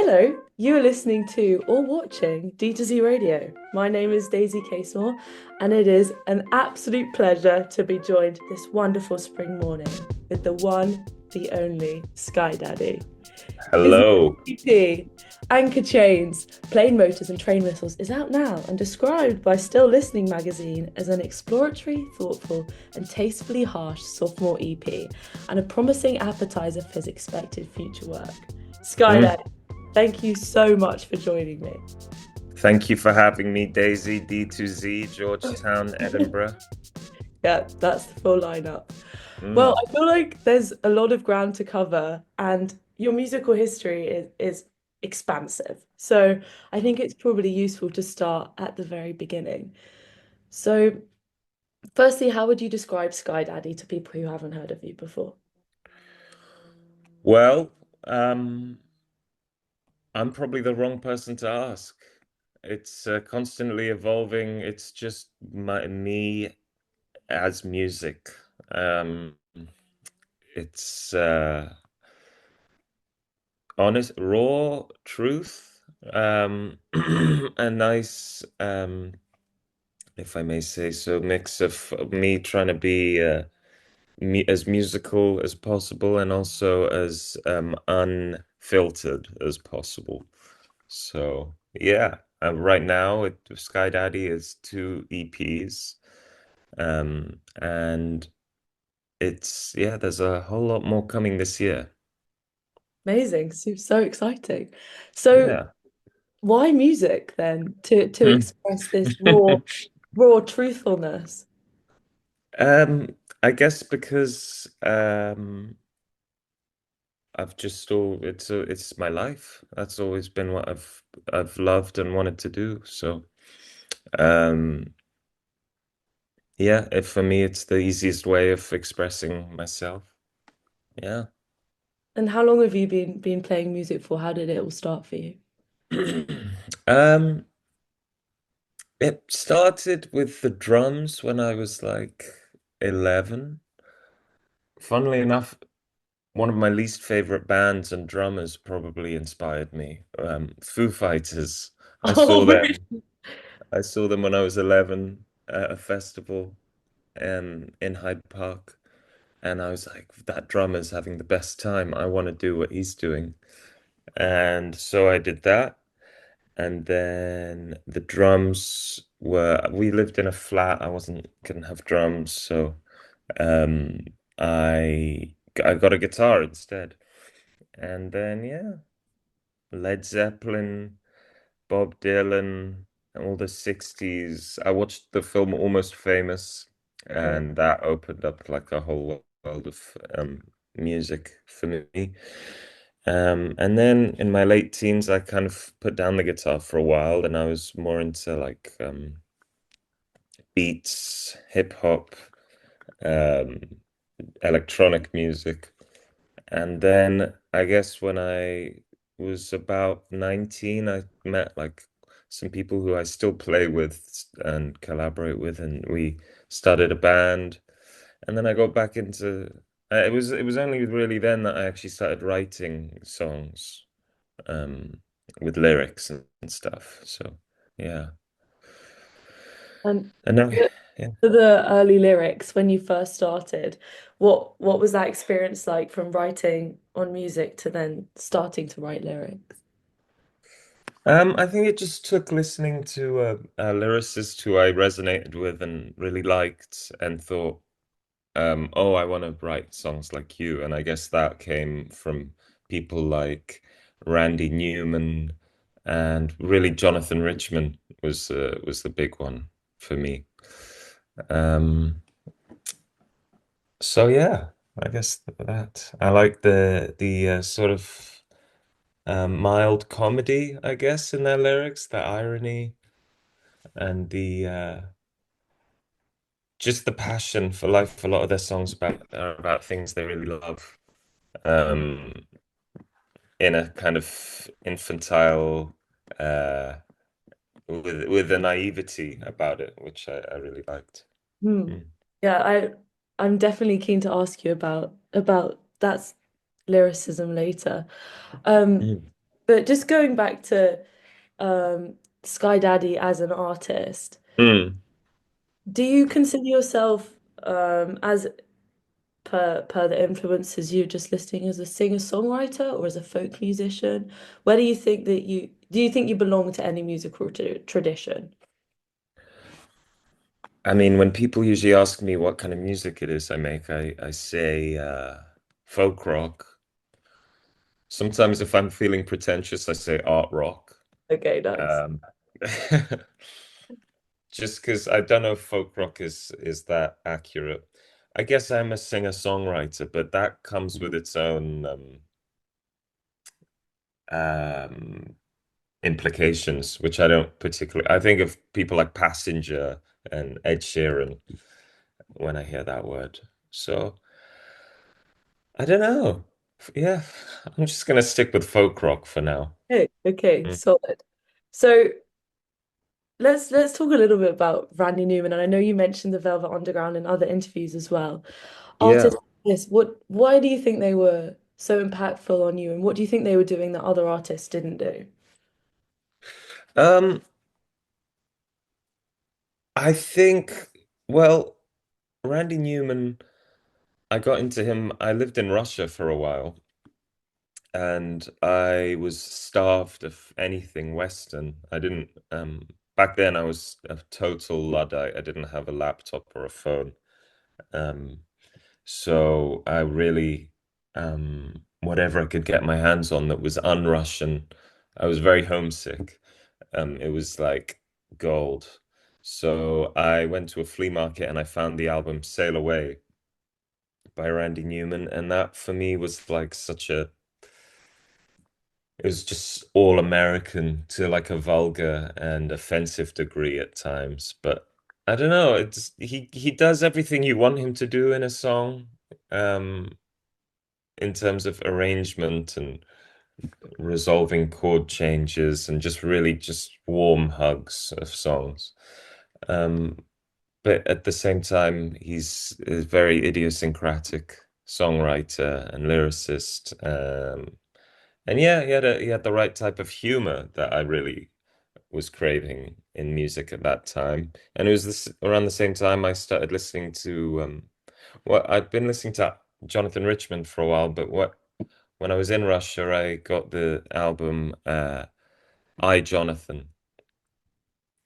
Hello, you are listening to or watching D2Z Radio. My name is Daisy Casemore, and it is an absolute pleasure to be joined this wonderful spring morning with the one, the only Skydaddy. His Hello. EP, Anchor Chains, Plane Motors and Train Whistles is out now and described by Still Listening magazine as an exploratory, thoughtful, and tastefully harsh sophomore EP and a promising appetizer for his expected future work. Mm. Skydaddy, thank you so much for joining me. Thank you for having me, Daisy, D2Z, Georgetown, Edinburgh. Yeah, that's the full lineup. Well, Mm. I feel like there's a lot of ground to cover, and your musical history is expansive. So I think it's probably useful to start at the very beginning. So, firstly, how would you describe Skydaddy to people who haven't heard of you before? Well, I'm probably the wrong person to ask. It's constantly evolving. It's just me as music. Um, it's honest, raw truth. A nice, if I may say so, mix of me trying to be as musical as possible and also as unfiltered as possible. So yeah, right now Skydaddy is two EPs, and it's yeah, there's a whole lot more coming this year. Amazing, so exciting. So, Yeah. why music then to express this raw truthfulness? I guess because I've just all it's my life. That's always been what I've loved and wanted to do. So um yeah, if for me it's the easiest way of expressing myself. Yeah. And how long have you been playing music for? How did it all start for you? Um it started with the drums when I was like 11. Funnily enough, one of my least favorite bands and drummers probably inspired me. Foo Fighters. I Oh, saw really? them. I saw them when I was 11 at a festival in Hyde Park, and I was like, that drummer's having the best time. I want to do what he's doing. And so I did that. And then the drums we lived in a flat. I wasn't gonna have drums, so um, I got a guitar instead. And then yeah, Led Zeppelin, Bob Dylan, all the 60s. I watched the film Almost Famous, Yeah. and that opened up like a whole world of music for me. And then in my late teens, I kind of put down the guitar for a while, and I was more into like beats, hip hop, um, electronic music. And then I guess when I was about 19, I met like some people who I still play with and collaborate with, and we started a band. And then I got back into it was only really then that I actually started writing songs um with lyrics and stuff. So yeah. And And now for yeah. for the early lyrics, when you first started, what was that experience like from writing on music to then starting to write lyrics? I think it just took listening to a lyricist who I resonated with and really liked and thought, oh, I want to write songs like you. And I guess that came from people like Randy Newman and really Jonathan Richman was the big one for me. Um, so yeah, I guess that I like the sort of mild comedy, I guess, in their lyrics, the irony and the just the passion for life. A lot of their songs are about things they really love, um, in a kind of infantile, uh, with a naivety about it, which I really liked. Hmm. Mm. Yeah, I'm definitely keen to ask you about that lyricism later. Um, Mm. But just going back to Skydaddy as an artist, Mm. do you consider yourself as per the influences you're just listing as a singer-songwriter or as a folk musician? Where do you think that you think you belong to any musical tradition? I mean, when people usually ask me what kind of music it is I make, I say folk rock. Sometimes if I'm feeling pretentious, I say art rock. Okay, nice. Um, just because I don't know if folk rock is that accurate. I guess I'm a singer-songwriter, but that comes with its own um, implications, which I don't particularly. I think of people like Passenger and Ed Sheeran when I hear that word. So I don't know. Yeah, I'm just gonna stick with folk rock for now. Okay, okay, Mm. solid. So let's talk a little bit about Randy Newman, and I know you mentioned the Velvet Underground in other interviews as well. Yeah. Artists, yes, why do you think they were so impactful on you, and what do you think they were doing that other artists didn't do? Um, I think, well, Randy Newman, I got into him. I lived in Russia for a while, and I was starved of anything Western. I didn't, back then I was a total Luddite. I didn't have a laptop or a phone. Um, so I really, whatever I could get my hands on that was un-Russian, I was very homesick. It was like gold. So I went to a flea market and I found the album Sail Away by Randy Newman, and that for me was like such a it was just all American to like a vulgar and offensive degree at times. But I don't know, it's he does everything you want him to do in a song, um, in terms of arrangement and resolving chord changes and just really just warm hugs of songs. Um, but at the same time, he's a very idiosyncratic songwriter and lyricist. And yeah, he had the right type of humor that I really was craving in music at that time. And it was this around the same time I started listening to well, I'd been listening to Jonathan Richman for a while, but what when I was in Russia, I got the album I, Jonathan.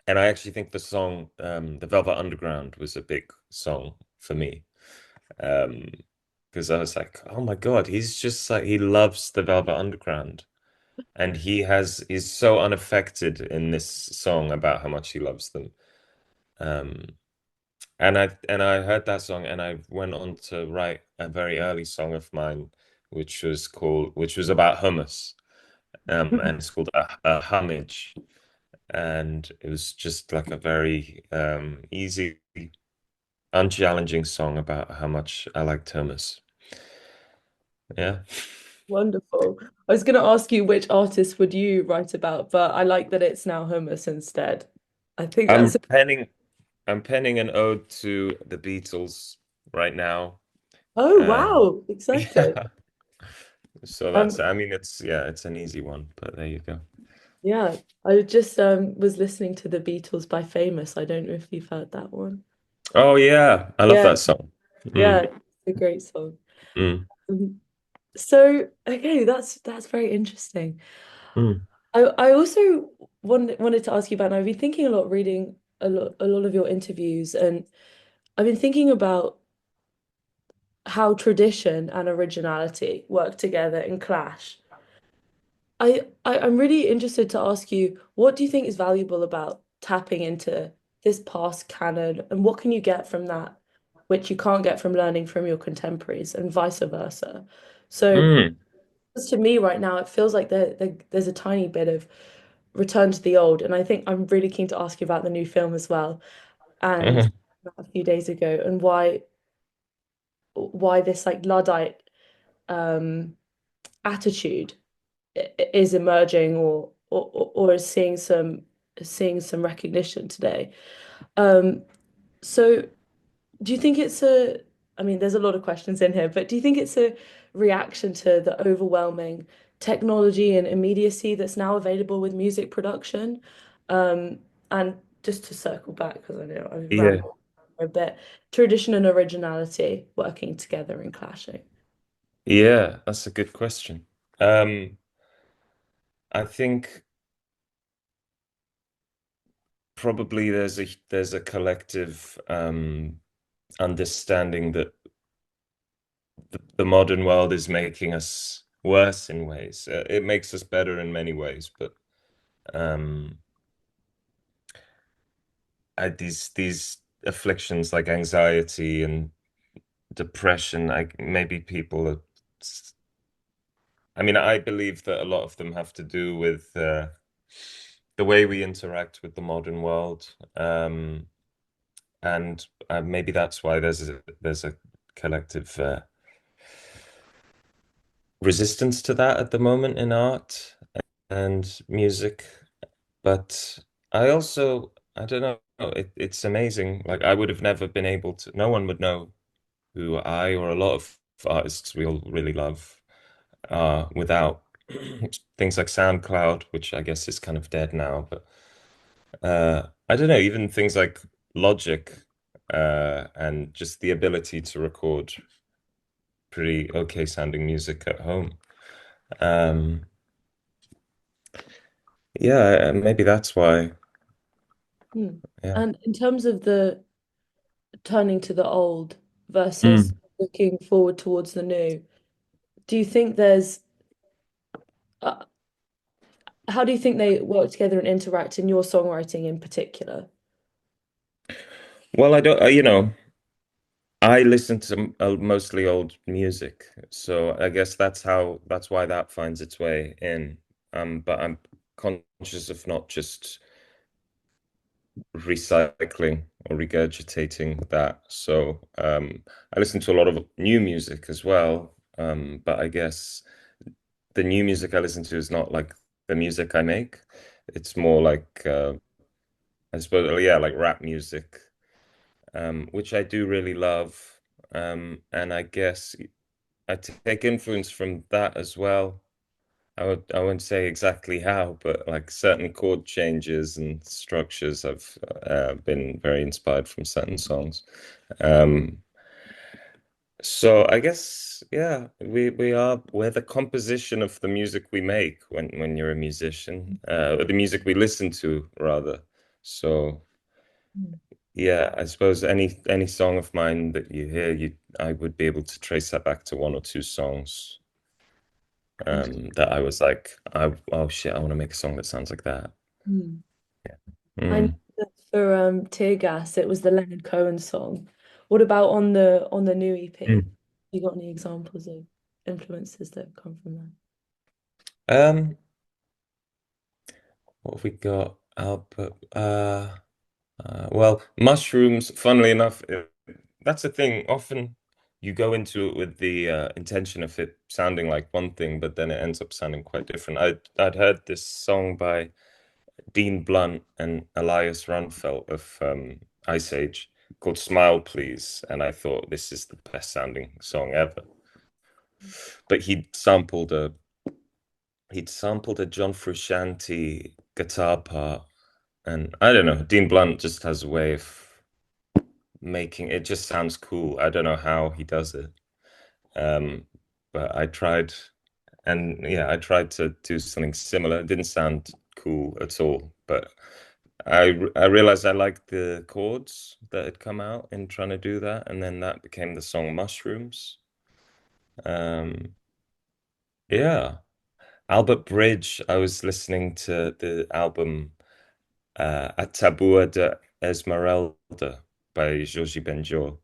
And I actually think the song The Velvet Underground was a big song for me. Um, because I was like, oh my God, he's just like he loves the Velvet Underground. And he's so unaffected in this song about how much he loves them. Um, and I heard that song and I went on to write a very early song of mine, which was about hummus. And it's called a Homage. And it was just like a very easy, unchallenging song about how much I like hummus. Yeah. Wonderful. I was going to ask you which artist would you write about, but I like that it's now hummus instead. I think that's I'm penning I'm penning an ode to the Beatles right now. oh Um, wow, exciting. yeah. So that's Um I mean it's an easy one, but there you go. yeah, I just was listening to The Beatles by Famous. I don't know if you've heard that one. Oh yeah, I love Yeah, that song. yeah, Mm, it's a great song. mm, So okay, that's very interesting. mm, I also wanted to ask you about, and I've been thinking a lot, reading a lot of your interviews, and I've been thinking about how tradition and originality work together and clash. I'm really interested to ask you, what do you think is valuable about tapping into this past canon, and what can you get from that, which you can't get from learning from your contemporaries, and vice versa? So, mm. to me right now, it feels like there's a tiny bit of return to the old, and I think I'm really keen to ask you about the new film as well, and a few days ago, and why this like Luddite um attitude is emerging or is seeing some recognition today. Um, so do you think it's a I mean, there's a lot of questions in here, but do you think it's a reaction to the overwhelming technology and immediacy that's now available with music production? Um, and just to circle back, because I know I've Yeah. rambled for a bit, tradition and originality working together and clashing. Yeah, that's a good question. Um, I think probably there's a collective understanding that the modern world is making us worse in ways. It makes us better in many ways, but um, these afflictions like anxiety and depression, maybe people are. I mean, I believe that a lot of them have to do with the way we interact with the modern world, and maybe that's why there's a collective resistance to that at the moment in art and music. But I don't know, it's amazing. Like I would have never been able to, no one would know who I or a lot of artists we all really love without things like SoundCloud, which I guess is kind of dead now. But I don't know, even things like Logic and just the ability to record pretty okay sounding music at home. Um, yeah, maybe that's why. Hmm. Yeah. And in terms of the turning to the old versus Mm. looking forward towards the new, do you think there's, uh, how do you think they work together and interact in your songwriting in particular? Well, I don't, I listen to mostly old music, so I guess that's why that finds its way in. But I'm conscious of not just recycling or regurgitating that. So I listen to a lot of new music as well. But I guess the new music I listen to is not like the music I make. It's more like I suppose, yeah, like rap music, which I do really love. And I guess I take influence from that as well. I won't say exactly how, but like certain chord changes and structures have been very inspired from certain songs. Um, so I guess yeah, we're the composition of the music we make when you're a musician, or the music we listen to rather. So Mm. yeah, I suppose any song of mine that you hear, you I would be able to trace that back to one or two songs that I was like, oh shit, I want to make a song that sounds like that. Interesting. Yeah. I know Mm. that for Tear Gas, it was the Leonard Cohen song. What about on the new EP? Mm. You got any examples of influences that come from that? Um, what have we got? Albert, well, mushrooms, funnily enough, that's the thing. Often you go into it with the intention of it sounding like one thing, but then it ends up sounding quite different. I'd heard this song by Dean Blunt and Elias Runfelt of Ice Age called Smile Please, and I thought this is the best sounding song ever. But he'd sampled a John Frusciante guitar part, and I don't know, Dean Blunt just has a way of making it just sounds cool. I don't know how he does it. Um, but I tried, and yeah, I tried to do something similar. It didn't sound cool at all, but I realized I liked the chords that had come out in trying to do that, and then that became the song Mushrooms. Um, yeah. Albert Bridge, I was listening to the album A Tabua de Esmeralda by Jorge Benjor,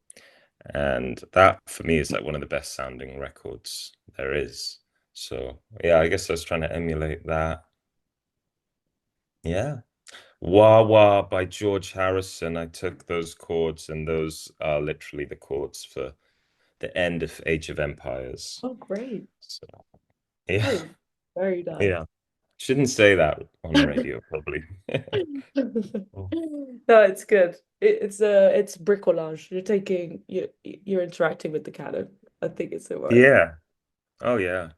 and that for me is like one of the best sounding records there is. So yeah, I guess I was trying to emulate that. Yeah. Wah Wah by George Harrison. I took those chords, and those are literally the chords for the end of Age of Empires. Oh, great. So, yeah, Oh, very nice. yeah. Shouldn't say that on radio, probably. Oh. No, it's good. It's bricolage. You're interacting with the canon. I think it's the right. Yeah. Oh, yeah.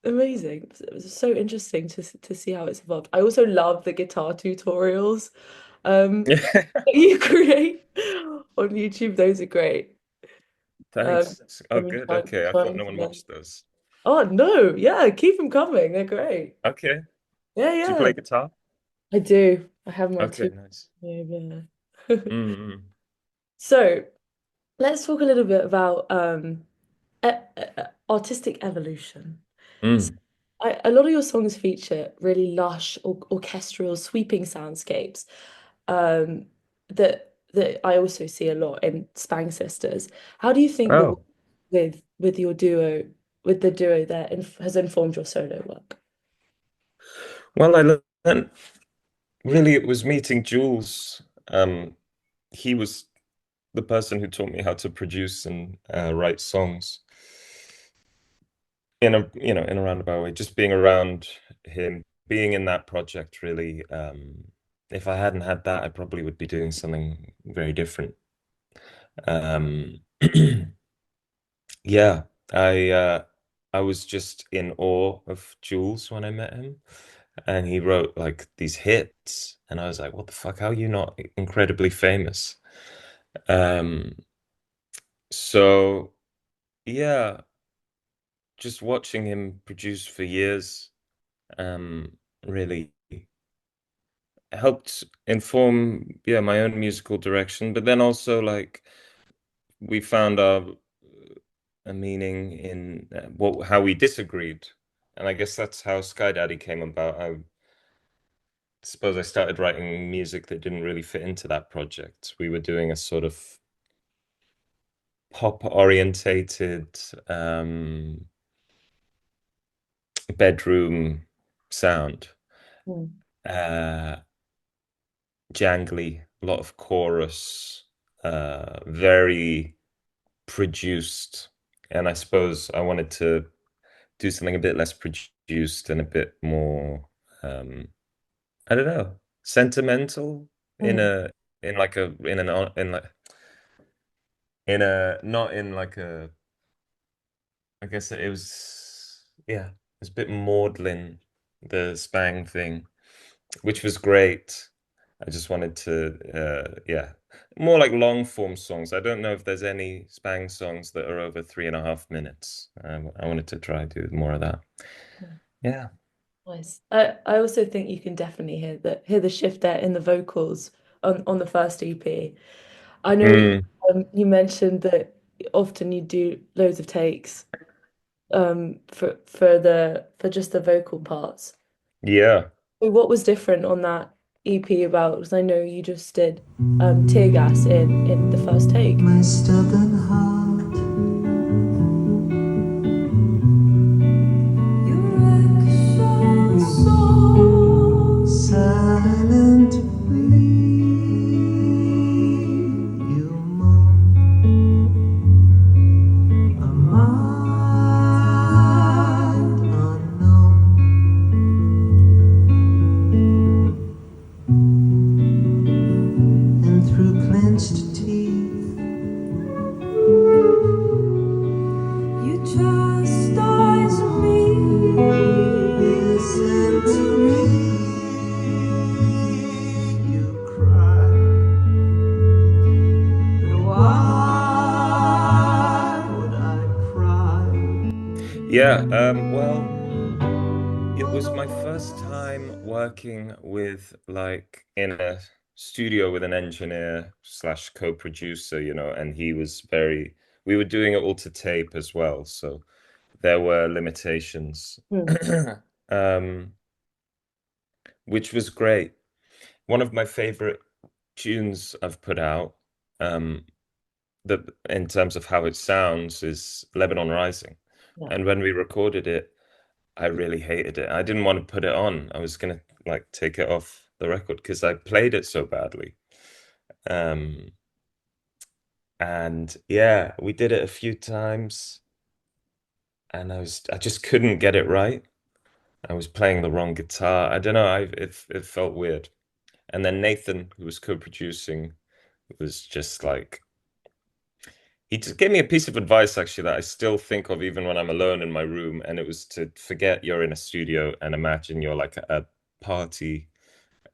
Amazing. It was so interesting to see how it's evolved. I also love the guitar tutorials that you create on YouTube. Those are great. Um, Thanks. Oh, I mean, good. Okay. I thought trying no to one learn. watched those. Oh no, yeah, keep them coming. They're great. Okay. Yeah, Do you yeah. play guitar? I do. I have my Okay, two. nice. Yeah, yeah. Mm-hmm. So let's talk a little bit about artistic evolution. So Mm. a lot of your songs feature really lush or orchestral sweeping soundscapes that I also see a lot in Spang Sisters. How do you think the work Oh, with your duo with the duo there has informed your solo work? well, I learned really it was meeting Jules. He was the person who taught me how to produce and write songs in in a roundabout way. Just being around him, being in that project, really. If I hadn't had that, I probably would be doing something very different. Um, yeah, I was just in awe of Jules when I met him, and he wrote like these hits, and I was like, "What the fuck? How are you not incredibly famous?" Um, so yeah, just watching him produce for years, really helped inform, yeah, my own musical direction. But then also like we found our a meaning in what how we disagreed, and I guess that's how Skydaddy came about. I suppose I started writing music that didn't really fit into that project. We were doing a sort of pop orientated bedroom sound, Mm, uh, jangly, a lot of chorus, very produced. And I suppose I wanted to do something a bit less produced and a bit more, I don't know, sentimental in mm, a in like a in an in like in a not in like a I guess it was yeah, it's a bit maudlin, the Spang thing, which was great. I just wanted to yeah, more like long form songs. I don't know if there's any Spang songs that are over 3.5 minutes. I wanted to try do more of that. mm. Yeah. Nice. I also think you can definitely hear the shift there in the vocals on the first EP. I know Mm, you mentioned that often you do loads of takes for just the vocal parts. yeah. So what was different on that EP about? Because I know you just did tear gas in the first take. My stubborn heart, your action so silently. You moan a mind unknown, and through clenched teeth, you chastise me. Listen to me. You cry. Why would I cry? Yeah. Well, it was my first time working with like in a studio with an engineer slash co-producer, and he was very, we were doing it all to tape as well, so there were limitations. Hmm. Um, which was great. One of my favorite tunes I've put out, um, that in terms of how it sounds is Lebanon Rising. Yeah. And when we recorded it, I really hated it. I didn't want to put it on. I was gonna like take it off the record because I played it so badly. Um, and yeah, we did it a few times and I just couldn't get it right. I was playing the wrong guitar. I don't know. It felt weird. And then Nathan, who was co-producing, was just like he just gave me a piece of advice actually that I still think of even when I'm alone in my room, and it was to forget you're in a studio and imagine you're like a party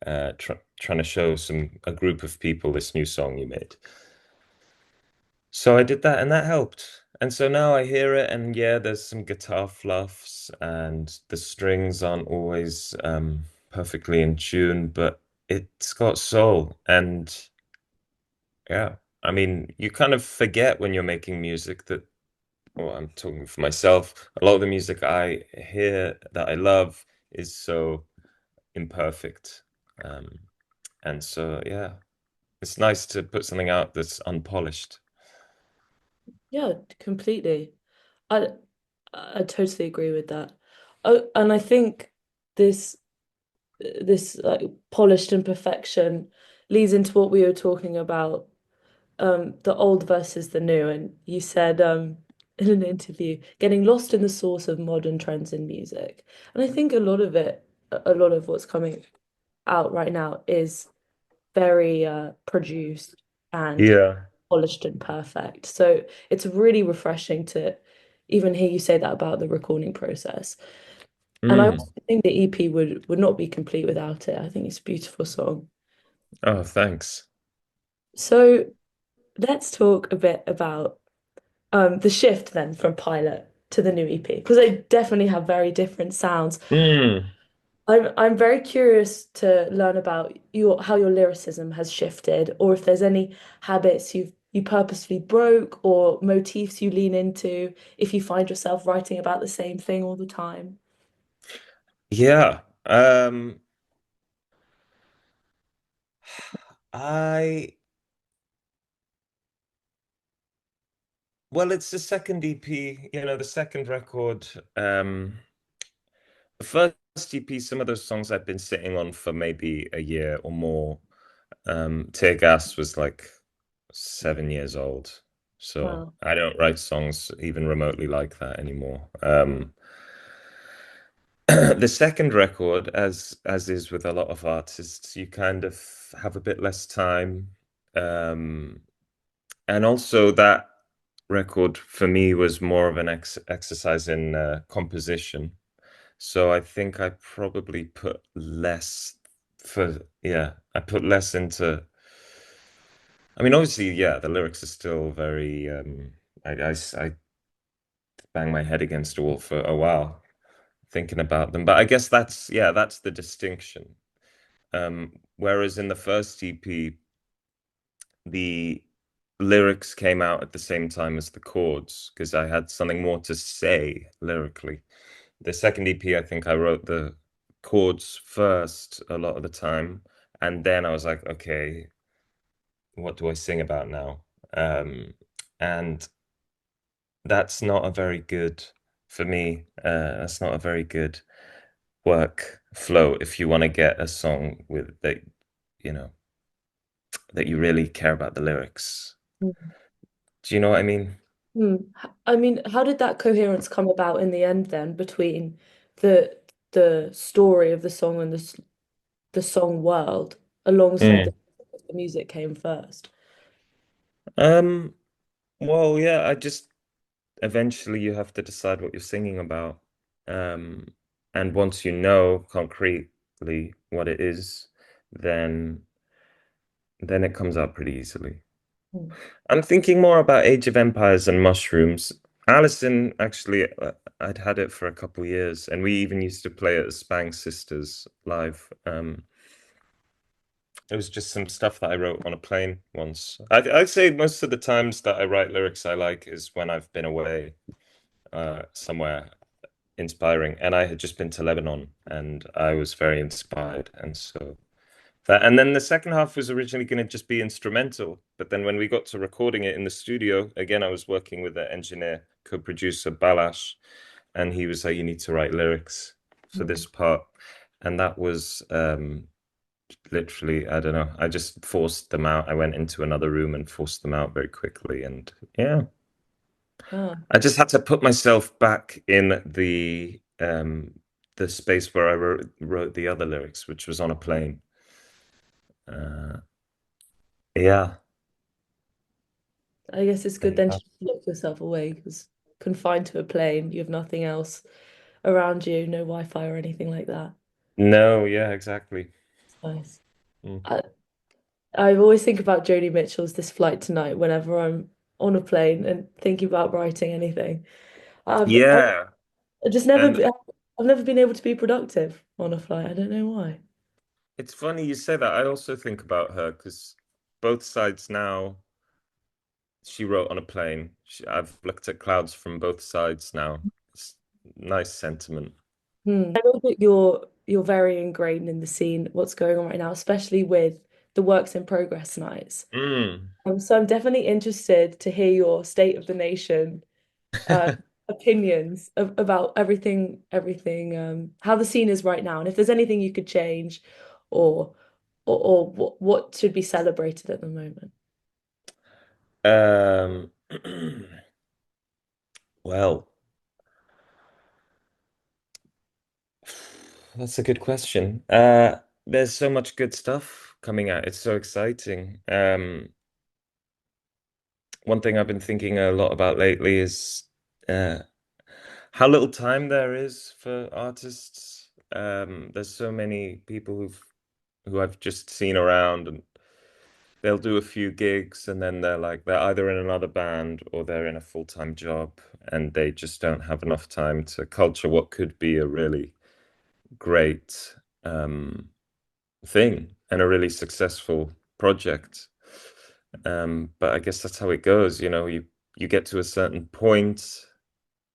trying to show a group of people this new song you made. So I did that and that helped. And so now I hear it and yeah, there's some guitar fluffs and the strings aren't always perfectly in tune, but it's got soul. And yeah, I mean, you kind of forget when you're making music that, well, I'm talking for myself, a lot of the music I hear that I love is so imperfect. Um, and so yeah, it's nice to put something out that's unpolished. Yeah, completely. I I totally agree with that. Oh, and I think this this like polished imperfection leads into what we were talking about, the old versus the new. And you said in an interview, getting lost in the source of modern trends in music. And I think a lot of it, a lot of what's coming out right now is very produced and Yeah. polished and perfect. So it's really refreshing to even hear you say that about the recording process. And I Mm. also think the EP would not be complete without it. I think it's a beautiful song. Oh, thanks. So let's talk a bit about the shift then from Pilot to the new EP because they definitely have very different sounds. Mm. I'm very curious to learn about your how your lyricism has shifted, or if there's any habits you purposely broke or motifs you lean into, if you find yourself writing about the same thing all the time. Yeah. I well, it's the second EP, the second record. The first EP, some of those songs I've been sitting on for maybe a year or more. Tear Gas was like 7 years old. So Wow. I don't write songs even remotely like that anymore. The second record, as is with a lot of artists, you kind of have a bit less time. Um, and also that record for me was more of an exercise in composition. So I think I probably put less I put less into. I mean, obviously, yeah, the lyrics are still very. I bang my head against a wall for a while thinking about them, but I guess that's the distinction. Whereas in the first EP, the lyrics came out at the same time as the chords because I had something more to say lyrically. The second EP, I think I wrote the chords first a lot of the time, and then I was like, okay, what do I sing about now? And that's not a very good for me. That's not a very good work flow if you want to get a song with that, you know, that you really care about the lyrics. Do you know what I mean? Hmm. I mean, how did that coherence come about in the end then between the the story of the song and the song world alongside Mm. the music came first? Um, well, yeah, I just eventually you have to decide what you're singing about. Um, and once you know concretely what it is, then then it comes out pretty easily. Hmm. I'm thinking more about Age of Empires and mushrooms. Allison, actually, I'd had it for a couple years, and we even used to play it as Spang Sisters live. It was just some stuff that I wrote on a plane once. I'd say most of the times that I write lyrics I like is when I've been away somewhere inspiring, and I had just been to Lebanon, and I was very inspired, and so that. And then the second half was originally going to just be instrumental, but then when we got to recording it in the studio, again, I was working with the engineer, co-producer Balash, and he was like, "You need to write lyrics for Hmm. this part," and that was literally, I don't know, I just forced them out. I went into another room and forced them out very quickly, and yeah. Ah, I just had to put myself back in the the space where I wrote the other lyrics, which was on a plane. Uh, yeah. I guess it's There good you then go. to lock yourself away because confined to a plane, you have nothing else around you, no Wi-Fi or anything like that. No, yeah, exactly. It's nice. Mm. I, I always think about Joni Mitchell's This Flight Tonight whenever I'm on a plane and thinking about writing anything. I've Yeah. just And I've never been able to be productive on a flight. I don't know why. it's funny you say that. I also think about her because both sides now, she wrote on a plane. I've looked at clouds from both sides now. It's nice sentiment. I know that you're very ingrained in the scene, what's going on right now, especially with the works in progress nights. Mm. So I'm definitely interested to hear your state of the nation uh, opinions about everything, how the scene is right now, and if there's anything you could change, or or what should be celebrated at the moment. Um, well, that's a good question. There's so much good stuff coming out. It's so exciting. One thing I've been thinking a lot about lately is uh, how little time there is for artists. There's so many people who I've just seen around, and they'll do a few gigs, and then they're either in another band or they're in a full-time job, and they just don't have enough time to culture what could be a really great thing and a really successful project. But I guess that's how it goes, you get to a certain point,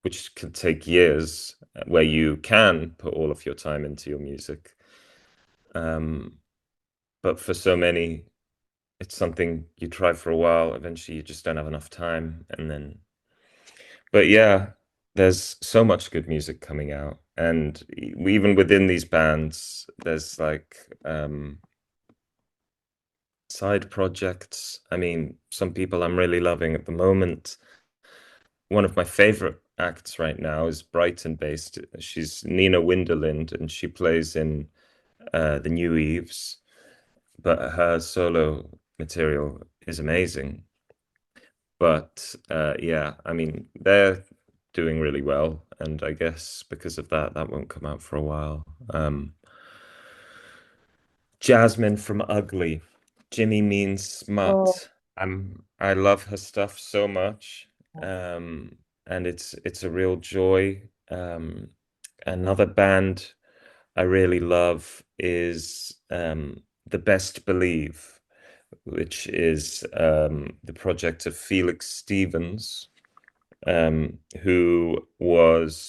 which could take years, where you can put all of your time into your music. Um, but for so many, it's something you try for a while, eventually you just don't have enough time, and then but yeah, there's so much good music coming out, and even within these bands, there's like side projects. I mean, some people I'm really loving at the moment. One of my favorite acts right now is Brighton based. She's Nina Winderlind, and she plays in the New Eves, but her solo material is amazing. But yeah, I mean, they're doing really well, and I guess because of that, that won't come out for a while. Jasmine from Ugly, Jimmy Means Oh, Smut. I love her stuff so much. Um, and it's a real joy. Another band I really love is The Best Believe, which is the project of Felix Stevens,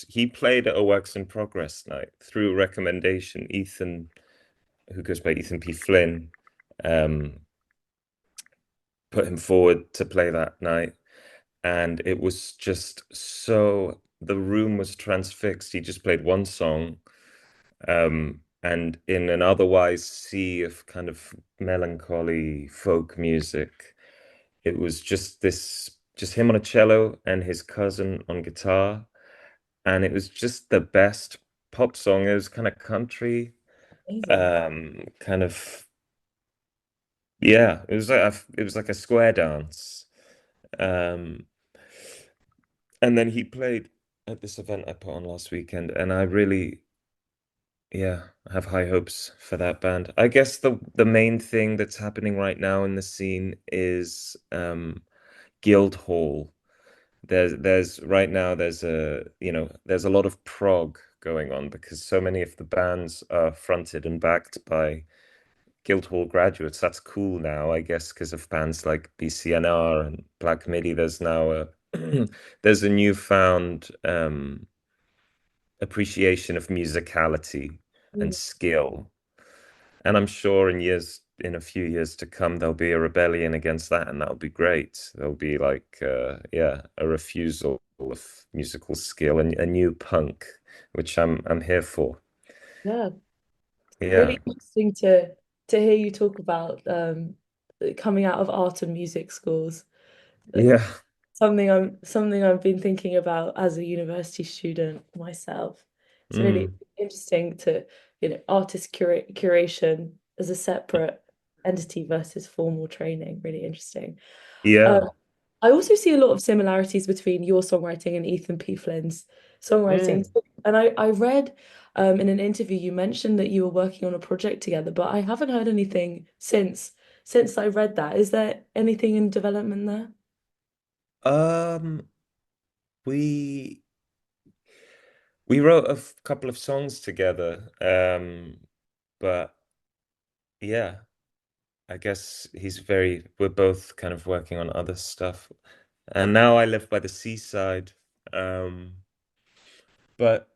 he played at a Works in Progress night through recommendation. Ethan, who goes by Ethan P. Flynn, um, put him forward to play that night. And it was just the room was transfixed. He just played one song, and in an otherwise sea of kind of melancholy folk music, it was just him on a cello and his cousin on guitar. And it was just the best pop song. It was kind of country, amazing. kind of yeah. It was like a square dance. Um, and then he played at this event I put on last weekend, and I really, yeah, have high hopes for that band. I guess the main thing that's happening right now in the scene is Guildhall. There's right now there's a lot of prog going on because so many of the bands are fronted and backed by Guildhall graduates. That's cool now, I guess, because of bands like BCNR and Black Midi. There's now a there's a newfound appreciation of musicality and Mm. skill. And I'm sure in a few years to come, there'll be a rebellion against that, and that'll be great. There'll be like, yeah, a refusal of musical skill and a new punk, which I'm here for. Yeah, Yeah, really interesting to hear you talk about coming out of art and music schools. Uh, yeah, something I've been thinking about as a university student myself. It's really Mm. interesting to, artist curation as a separate entity versus formal training. Really interesting. Um, Yeah. I also see a lot of similarities between your songwriting and Ethan P. Flynn's songwriting. Mm. And I read in an interview you mentioned that you were working on a project together, but I haven't heard anything since I read that. Is there anything in development there? Um, we we wrote a couple of songs together. But yeah, I guess we're both kind of working on other stuff. And now I live by the seaside. Um, but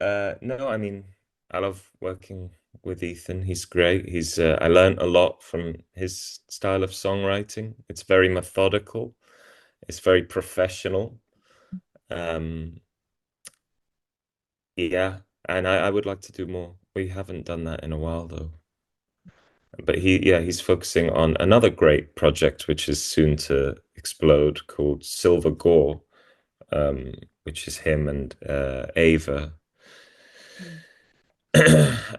no, I mean, I love working with Ethan. He's great. I learned a lot from his style of songwriting. It's very methodical. It's very professional. Um, yeah, and I would like to do more. We haven't done that in a while though. But he's focusing on another great project which is soon to explode called Silver Gore, um, which is him and Ava. Mm.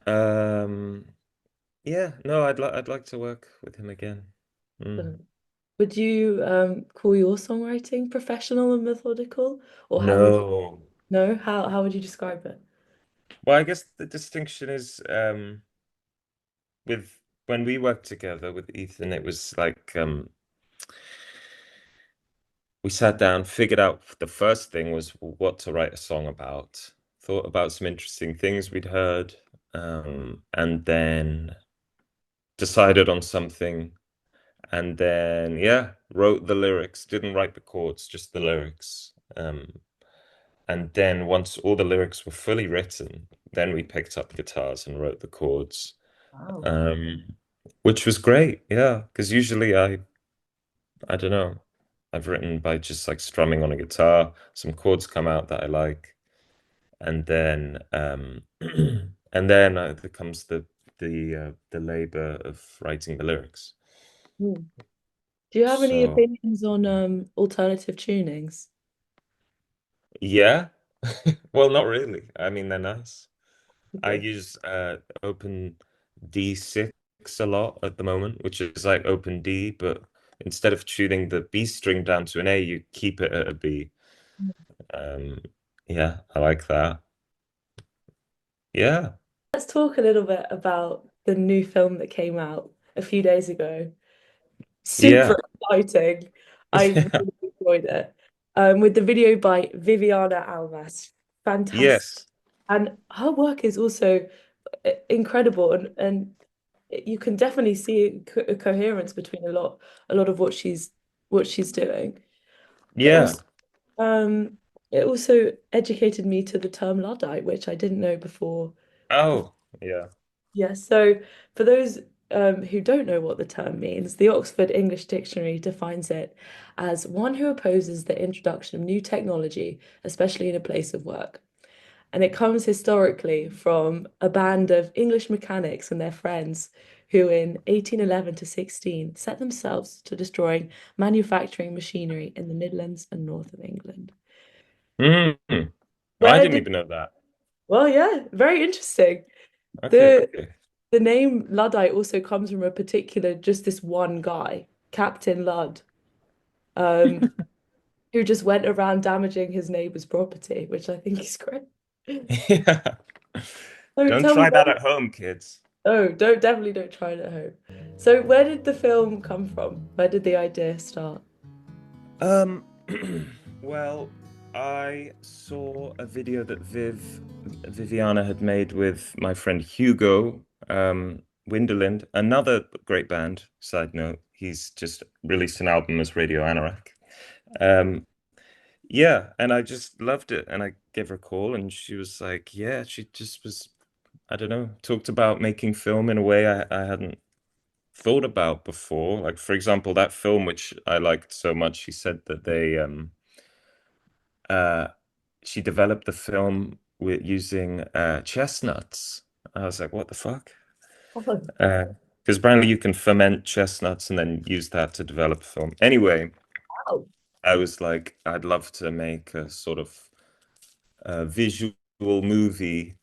Um, yeah, no, I'd like to work with him again. Mm. Would you call your songwriting professional and methodical, or how would No. no? How would you describe it? Well, I guess the distinction is with when we worked together with Ethan, it was like we sat down, figured out the first thing was what to write a song about, thought about some interesting things we'd heard, and then decided on something, and then yeah, wrote the lyrics, didn't write the chords, just the lyrics. And then once all the lyrics were fully written, then we picked up guitars and wrote the chords, Wow. um, which was great, yeah, because usually I don't know. I've written by just like strumming on a guitar, some chords come out that I like, and then and then there comes the labor of writing the lyrics. Hmm. Do you have any So opinions on alternative tunings? yeah, well, not really. I mean, they're nice. I Okay. use open D6 a lot at the moment, which is like open D, but instead of tuning the B string down to an A, you keep it at a B. Um, yeah, I like that. Yeah. Let's talk a little bit about the new film that came out a few days ago. Super Yeah. exciting. I really enjoyed it. With the video by Viviana Almas. Fantastic. Yes. And her work is also incredible and you can definitely see a coherence between a lot of what she's doing. It Yeah. also um it also educated me to the term Luddite, which I didn't know before. Oh, yeah. Yeah, so for those who don't know what the term means, the Oxford English Dictionary defines it as one who opposes the introduction of new technology, especially in a place of work. And it comes historically from a band of English mechanics and their friends who, in 1811 to 16, set themselves to destroying manufacturing machinery in the Midlands and north of England. Mm. I Where didn't did, even know that. well, yeah, very interesting. Okay. The the name Luddite also comes from a particular, just this one guy, Captain Ludd, um, who just went around damaging his neighbor's property, which I think is great. Yeah. So Don't tell me, try that at home, kids. oh, don't try it at home. So where did the film come from? Where did the idea start? Um, well, I saw a video that Viviana had made with my friend Hugo, Winderlind, another great band, side note. He's just released an album as Radio Anorak. Um, yeah, and I just loved it. And I gave her a call and she was like, yeah, she just was, I don't know, talked about making film in a way I hadn't thought about before. Like, for example, that film which I liked so much, she said that uh she developed the film with using chestnuts. I was like, what the fuck? Oh, Because apparently you can ferment chestnuts and then use that to develop film. Anyway, wow. I was like, I'd love to make a sort of visual movie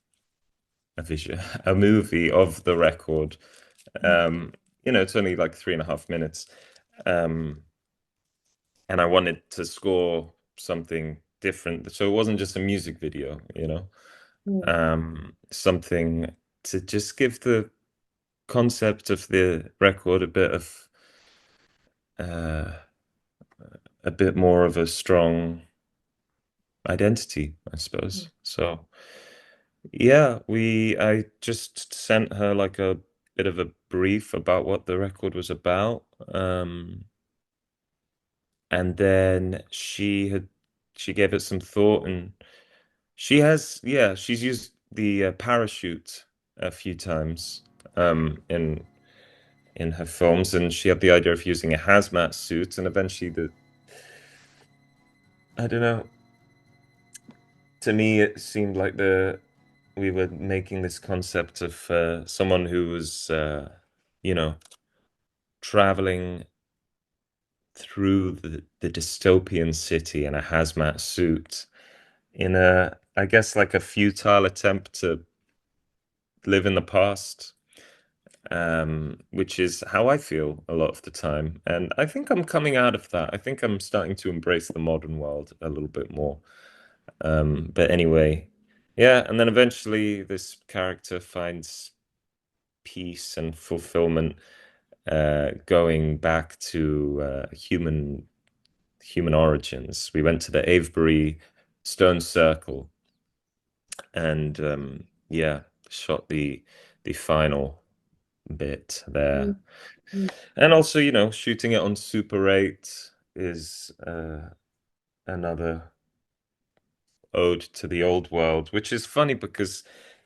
a vision, a movie of the record. Mm, It's only like 3.5 minutes. Um, and I wanted to score something different. So it wasn't just a music video. mm, Something to just give the concept of the record uh, a bit more of a strong identity, I mm, suppose. So yeah, I just sent her like a bit of a brief about what the record was about. And then she gave it some thought, and she's used the parachute a few times in her films, and she had the idea of using a hazmat suit, and eventually I don't know, to me it seemed like the we were making this concept of someone who was you know traveling through the dystopian city in a hazmat suit in I guess like a futile attempt to live in the past, which is how I feel a lot of the time. And I think I'm coming out of that. I think I'm starting to embrace the modern world a little bit more. But anyway, yeah, and then eventually this character finds peace and fulfillment going back to human origins. We went to the Avebury Stone Circle and yeah, shot the final bit there. mm, mm, And also, shooting it on Super 8 is another ode to the old world, which is funny because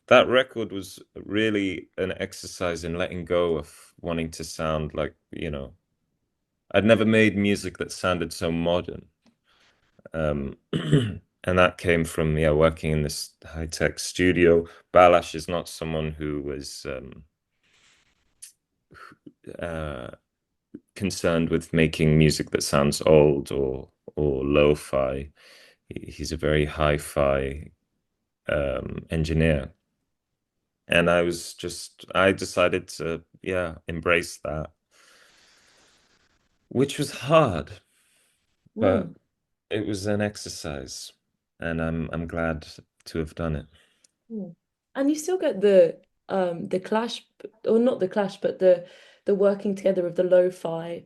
that record was really an exercise in letting go of wanting to sound like, I'd never made music that sounded so modern. And that came from, yeah, working in this high-tech studio. Balash is not someone who was uh, concerned with making music that sounds old or lo-fi. He's a very hi-fi engineer. And I decided to, yeah, embrace that, which was hard, but mm, it was an exercise, and I'm glad to have done it. mm. And you still get the clash, or not the clash, but the working together of the lo-fi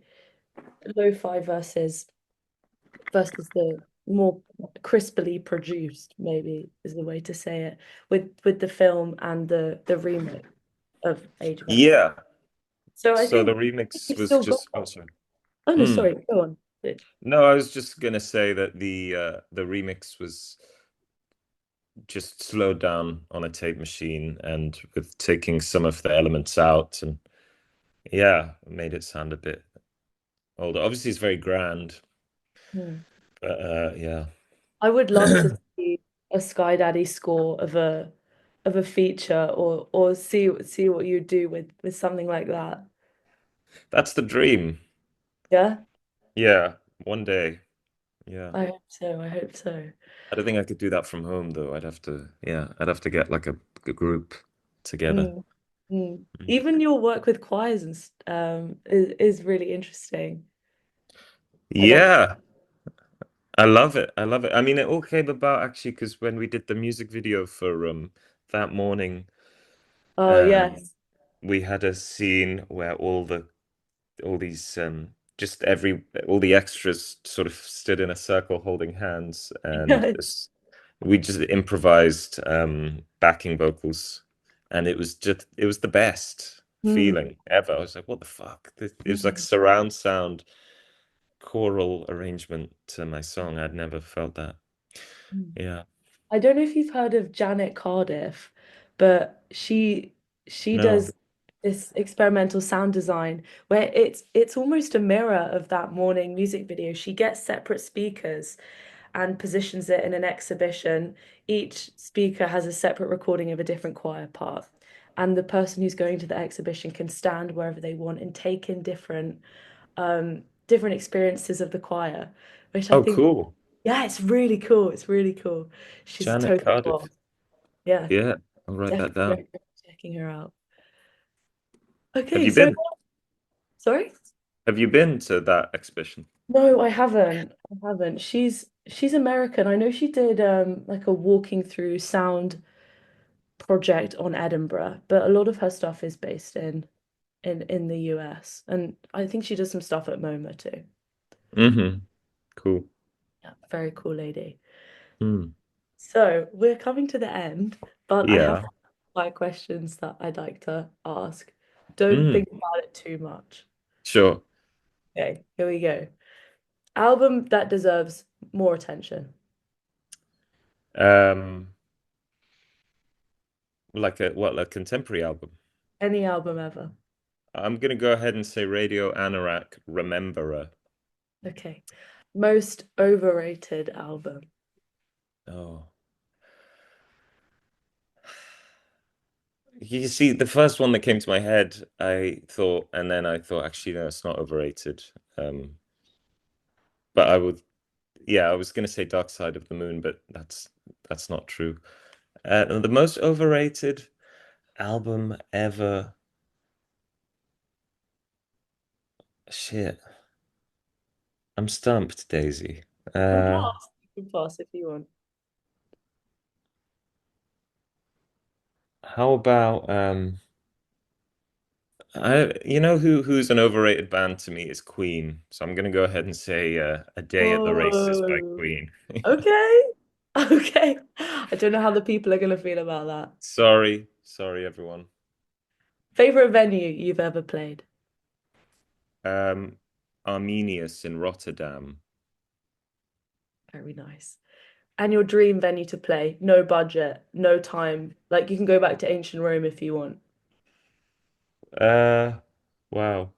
versus the more crisply produced, maybe is the way to say it, with the film and the remake of Age of Empires. Yeah. So I So the think remix you've was still got. just, oh, sorry. Oh no, Mm. sorry, go on. No, I was just gonna say that the remix was just slowed down on a tape machine and with taking some of the elements out, and yeah, made it sound a bit older. Obviously, it's very grand, Hmm. but yeah. I would love to see a Skydaddy score of a feature, or see what you do with something like that. That's the dream. Yeah, Yeah, one day. Yeah. I hope so. I hope so. I don't think I could do that from home though. I'd have to get like a group together. Mm, mm. Mm. Even your work with choirs is really interesting. I like. Yeah, I love it. I love it. I mean, it all came about actually because when we did the music video for that morning, Oh um, yes. we had a scene where all these just every all the extras sort of stood in a circle holding hands, and we just improvised backing vocals, and it was the best Mm, feeling ever. I was like, what the fuck? It was like mm, surround sound choral arrangement to my song. I'd never felt that. mm. Yeah. I don't know if you've heard of Janet Cardiff, but she No. does this experimental sound design where it's almost a mirror of that morning music video. She gets separate speakers and positions it in an exhibition. Each speaker has a separate recording of a different choir part. And the person who's going to the exhibition can stand wherever they want and take in different experiences of the choir, which I Oh, think, cool. yeah, it's really cool. It's really cool. She's Janet total Cardiff. boss. Yeah. Yeah. I'll write that Definitely down. recommend checking her out. Have Okay, you so been? sorry? Have you been to that exhibition? No, I haven't. I haven't. She's American. I know she did like a walking through sound project on Edinburgh, but a lot of her stuff is based in the US. And I think she does some stuff at MoMA too. Mm-hmm. Cool. Yeah, very cool lady. Hmm. So we're coming to the end, but I have Yeah. 5 questions that I'd like to ask. Don't Mm. think about it too much. Sure. Okay, here we go. Album that deserves more attention. Um, like a contemporary album. Any album ever. I'm gonna go ahead and say Radio Anorak Rememberer. Okay. Most overrated album. Oh. You see, the first one that came to my head, I thought, and then I thought, actually, no, it's not overrated. Um, but I would, yeah, I was gonna say Dark Side of the Moon, but that's not true. The most overrated album ever. Shit, I'm stumped, Daisy. And Uh, pass. You can pass if you want. how about you know who's an overrated band to me is Queen. So I'm gonna go ahead and say A Day at the Races by Whoa. Queen. Okay. Okay. I don't know how the people are gonna feel about that. Sorry everyone. Favorite venue you've ever played? Um, Arminius in Rotterdam. Very nice. And your dream venue to play? No budget, no time. Like you can go back to ancient Rome if you want. Uh, wow.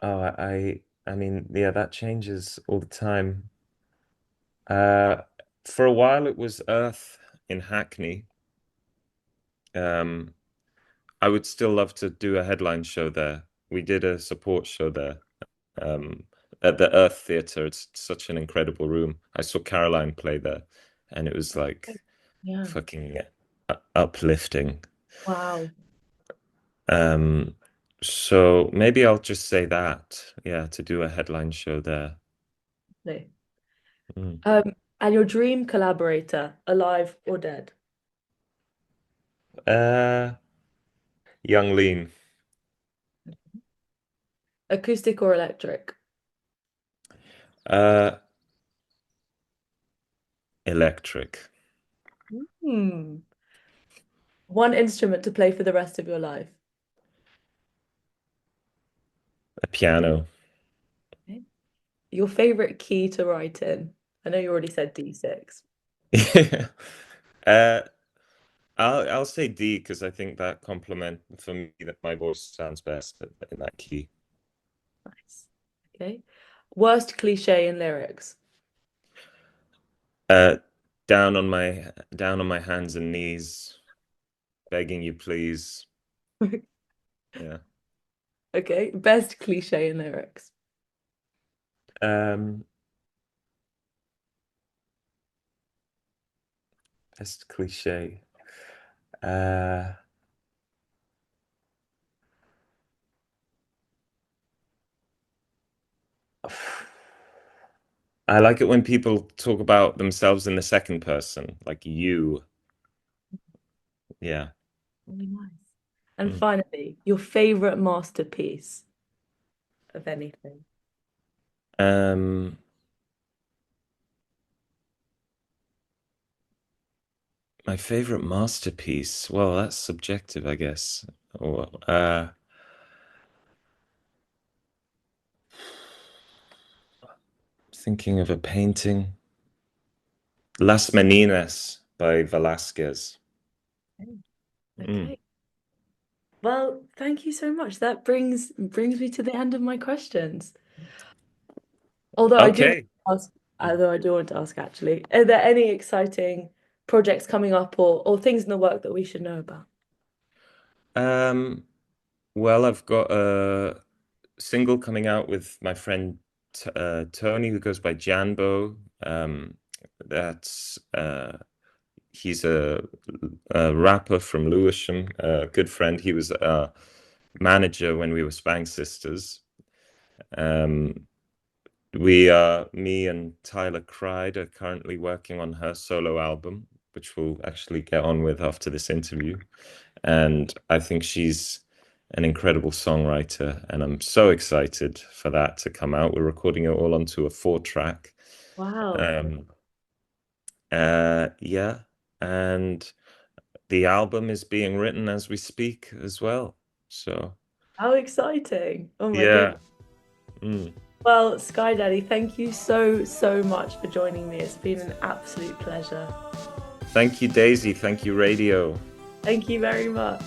Oh, I mean, yeah, that changes all the time. Uh, for a while it was Earth in Hackney. Um, I would still love to do a headline show there. We did a support show there. Um, at the Earth Theatre. It's such an incredible room. I saw Caroline play there, and it was like Yeah. fucking uplifting. Wow. Um, so maybe I'll just say that, yeah, to do a headline show there. No. Mm. And your dream collaborator, alive or dead? Uh, Young Lean, Acoustic or electric? uh, Electric, Hmm. One instrument to play for the rest of your life. a piano. Okay. Your favorite key to write in? I know you already said D6. Uh, I'll say D because I think that compliment for me that my voice sounds best in that key. Nice. Okay. Worst cliche in lyrics. Uh, down on my hands and knees, begging you please. Yeah. Okay. Best cliche in lyrics. Um, best cliche. Uh, I like it when people talk about themselves in the second person, like you. Yeah. Really nice. And Mm. finally, your favorite masterpiece of anything. Um, my favorite masterpiece. Well, that's subjective, I guess. Or, thinking of a painting. Las Meninas by Velázquez. Okay. Mm. Okay. Well, thank you so much. That brings me to the end of my questions. Although I do want Okay. to ask, although I do want to ask actually, are there any exciting projects coming up or things in the work that we should know about? Um, well, I've got a single coming out with my friend Tony, who goes by Janbo. That's he's a rapper from Lewisham, a good friend. He was a manager when we were Spang Sisters. Me and Tyler Cried are currently working on her solo album, which we'll actually get on with after this interview. And I think she's an incredible songwriter, and I'm so excited for that to come out. We're recording it all onto a 4-track. Wow. Um, yeah, and the album is being written as we speak as well. So How exciting. Oh my yeah. goodness. Mm. Well, Skydaddy, thank you so, so much for joining me. It's been an absolute pleasure. Thank you, Daisy. Thank you, Radio. Thank you very much.